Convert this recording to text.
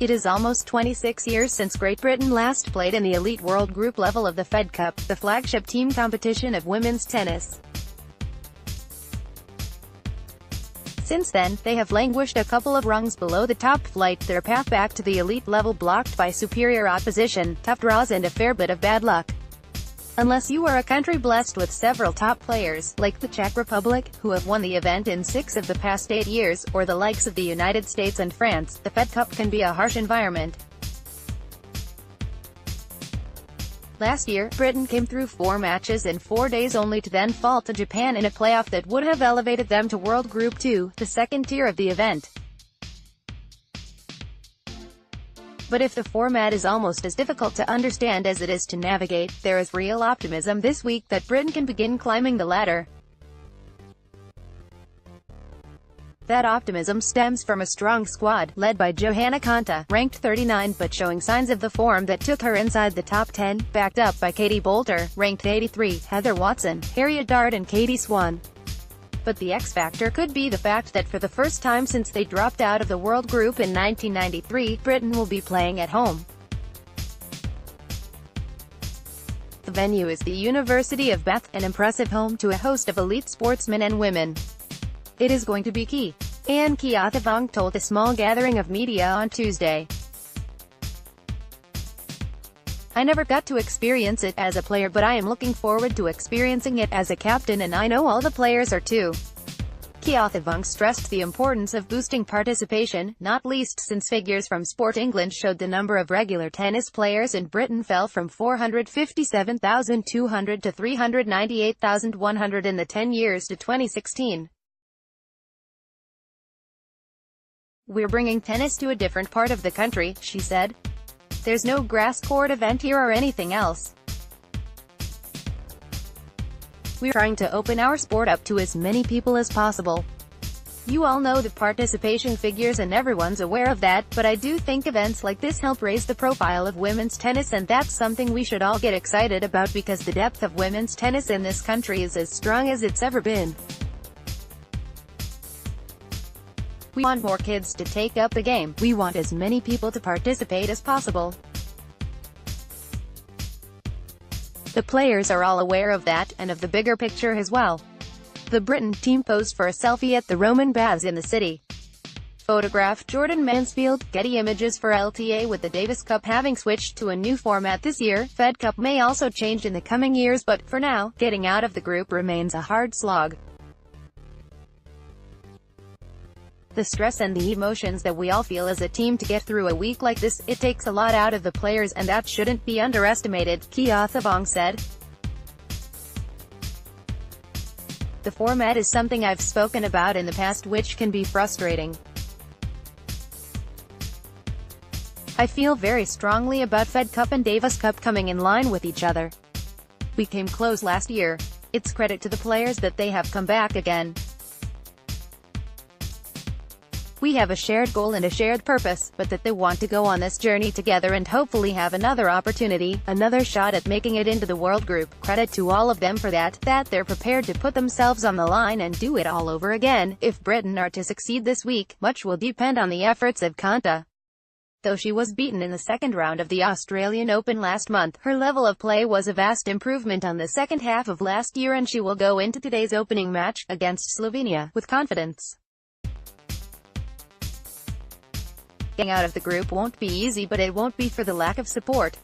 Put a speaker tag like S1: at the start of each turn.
S1: It is almost 26 years since Great Britain last played in the elite world group level of the Fed Cup, the flagship team competition of women's tennis. Since then, they have languished a couple of rungs below the top flight, their path back to the elite level blocked by superior opposition, tough draws and a fair bit of bad luck. Unless you are a country blessed with several top players, like the Czech Republic, who have won the event in 6 of the past 8 years, or the likes of the United States and France, the Fed Cup can be a harsh environment. Last year, Britain came through 4 matches in 4 days only to then fall to Japan in a playoff that would have elevated them to World Group 2, the second tier of the event. But if the format is almost as difficult to understand as it is to navigate, there is real optimism this week that Britain can begin climbing the ladder. That optimism stems from a strong squad, led by Johanna Konta, ranked 39 but showing signs of the form that took her inside the top 10, backed up by Katie Boulter, ranked 83, Heather Watson, Harriet Dart and Katie Swan. But the X-factor could be the fact that for the first time since they dropped out of the World Group in 1993, Britain will be playing at home. The venue is the University of Bath, an impressive home to a host of elite sportsmen and women. It is going to be key, Anne Keothavong told a small gathering of media on Tuesday. I never got to experience it as a player, but I am looking forward to experiencing it as a captain, and I know all the players are too. Keothavong stressed the importance of boosting participation, not least since figures from Sport England showed the number of regular tennis players in Britain fell from 457,200 to 398,100 in the 10 years to 2016. We're bringing tennis to a different part of the country, she said. There's no grass court event here or anything else. We're trying to open our sport up to as many people as possible. You all know the participation figures and everyone's aware of that, but I do think events like this help raise the profile of women's tennis, and that's something we should all get excited about because the depth of women's tennis in this country is as strong as it's ever been. We want more kids to take up the game. We want as many people to participate as possible. The players are all aware of that, and of the bigger picture as well. The Britain team posed for a selfie at the Roman baths in the city. Photograph Jordan Mansfield, Getty Images for LTA. With the Davis Cup having switched to a new format this year, Fed Cup may also change in the coming years, but for now, getting out of the group remains a hard slog. The stress and the emotions that we all feel as a team to get through a week like this, it takes a lot out of the players, and that shouldn't be underestimated, Keothavong said. The format is something I've spoken about in the past, which can be frustrating. I feel very strongly about Fed Cup and Davis Cup coming in line with each other. We came close last year. It's credit to the players that they have come back again. We have a shared goal and a shared purpose, but that they want to go on this journey together and hopefully have another opportunity, another shot at making it into the world group. Credit to all of them for that they're prepared to put themselves on the line and do it all over again. If Britain are to succeed this week, much will depend on the efforts of Konta. Though she was beaten in the second round of the Australian Open last month, her level of play was a vast improvement on the second half of last year, and she will go into today's opening match, against Slovenia, with confidence. Getting out of the group won't be easy, but it won't be for the lack of support.